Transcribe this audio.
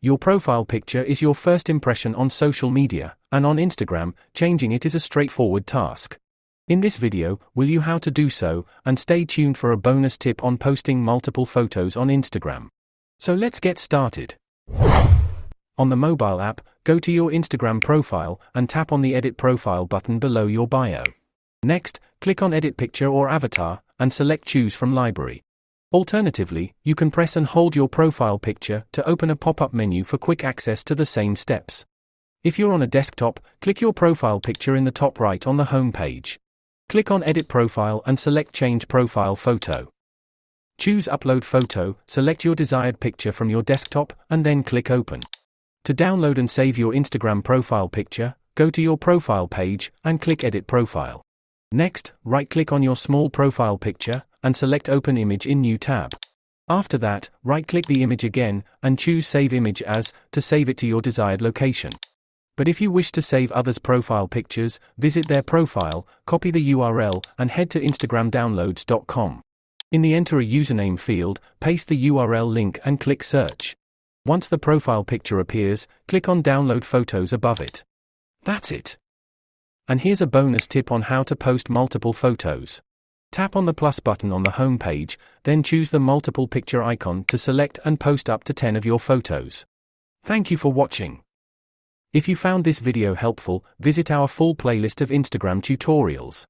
Your profile picture is your first impression on social media, and on Instagram, changing it is a straightforward task. In this video, we'll you how to do so, and stay tuned for a bonus tip on posting multiple photos on Instagram. So let's get started. On the mobile app, go to your Instagram profile and tap on the Edit Profile button below your bio. Next, click on Edit Picture or Avatar, and select Choose from Library. Alternatively, you can press and hold your profile picture to open a pop-up menu for quick access to the same steps. If you're on a desktop, click your profile picture in the top right on the home page. Click on Edit Profile and select Change Profile Photo. Choose Upload Photo, select your desired picture from your desktop, and then click Open. To download and save your Instagram profile picture, go to your profile page and click Edit Profile. Next, right-click on your small profile picture and select Open Image in New tab. After that, right-click the image again and choose Save Image As to save it to your desired location. But if you wish to save others' profile pictures, visit their profile, copy the URL, and head to instagramdownloads.com. In the Enter a Username field, paste the URL link and click Search. Once the profile picture appears, click on Download Photos above it. That's it. And here's a bonus tip on how to post multiple photos. Tap on the plus button on the home page, then choose the multiple picture icon to select and post up to 10 of your photos. Thank you for watching. If you found this video helpful, visit our full playlist of Instagram tutorials.